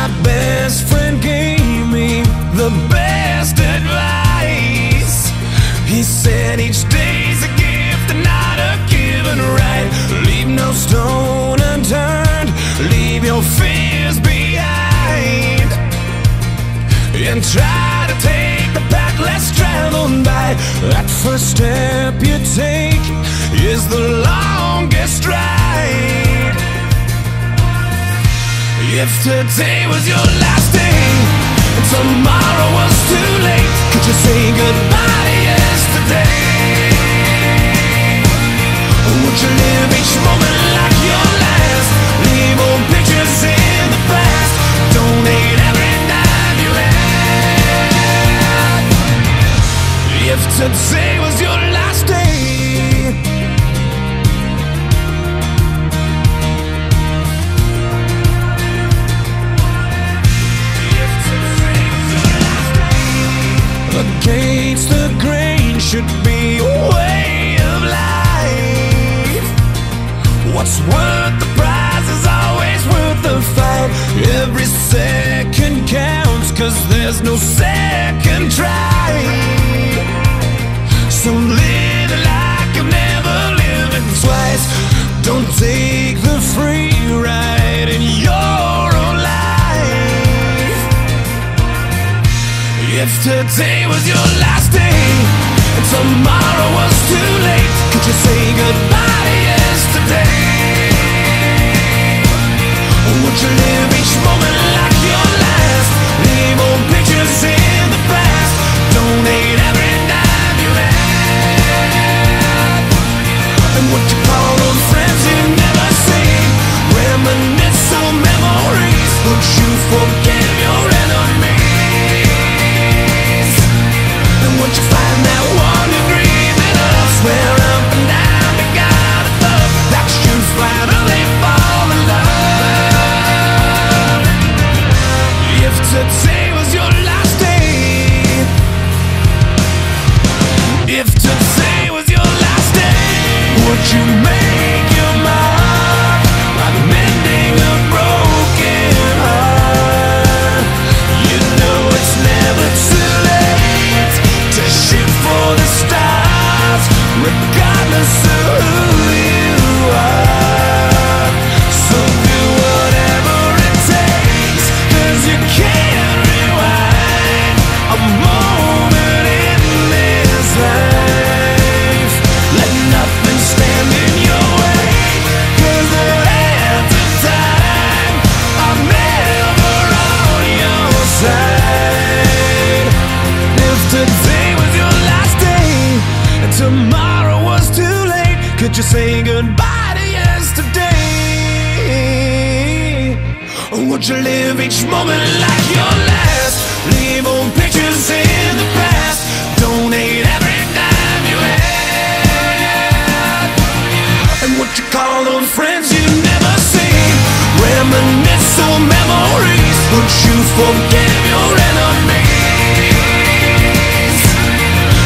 My best friend gave me the best advice. He said each day's a gift and not a given right. Leave no stone unturned, leave your fears behind, and try to take the path less traveled by. That first step you take is the longest ride. If today was your last day and tomorrow was too late, could you say goodbye to yesterday? Would you live each moment like your last? Leave old pictures in the past, donate every dime you had. If today was your last day, against the grain should be a way of life. What's worth the prize is always worth the fight. Every second counts, 'cause there's no second try. So live like you've never lived it twice. Don't take the free ride in your own life. If today was your last day and tomorrow was too late, could you say goodbye to yesterday? Would you live each moment like your last? Leave old pictures in the past, donate every dime you had. And would you call those friends you never seen? Reminisce on memories. Would you forgive your enemies? And would you find that one you're dreaming of? Swear up and down to God above that you'd finally fall in love. If today was your last day, if today was your last day, would you make your mark like mending a broken heart? You know it's never too late to shoot for the stars, regardless of who you are. So do whatever it takes, 'cause you can't rewind a moment in this life. Let nothing stand in your way, 'cause the hands of time are never on your side. If today was your last day and tomorrow was too late, could you say goodbye to yesterday? Or would you live each moment like your last? Leave old pictures in the past, donate every dime you had. And would you call those friends you never seen? Reminisce on memories. Would you forgive your enemies?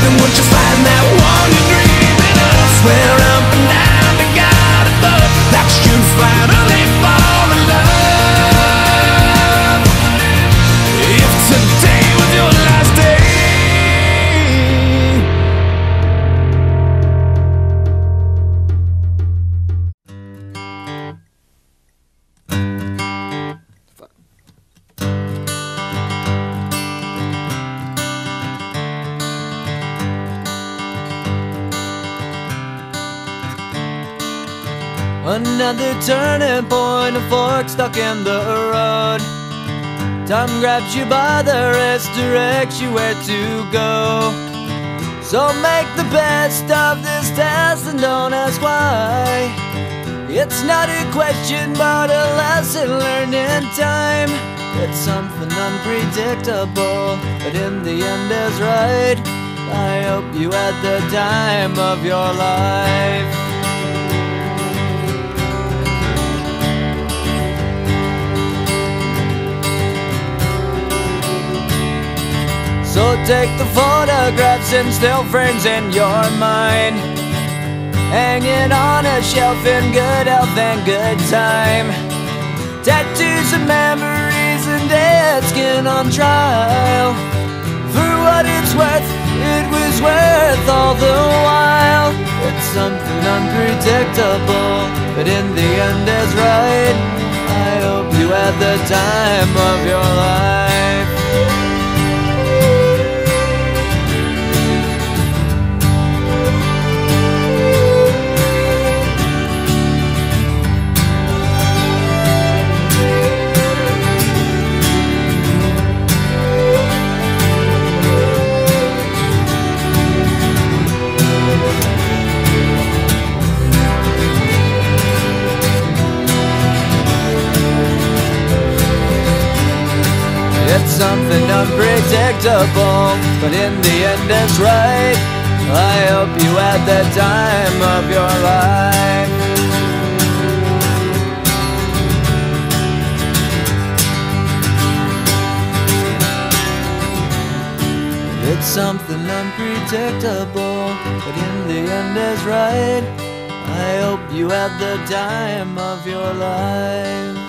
And would you find that one you're dreaming of? Swear up and down to God above that you'd finally fall in love. If today was your last day. Another turning point, a fork stuck in the road. Time grabs you by the wrist, directs you where to go. So make the best of this test and don't ask why. It's not a question but a lesson learned in time. It's something unpredictable, but in the end is right. I hope you had the time of your life. So take the photographs and still frames in your mind, hanging on a shelf in good health and good time. Tattoos of memories and dead skin on trial. For what it's worth, it was worth all the while. It's something unpredictable, but in the end is right. I hope you had the time of your life. It's something unpredictable, but in the end it's right. I hope you had the time of your life. It's something unpredictable, but in the end is right. I hope you had the time of your life.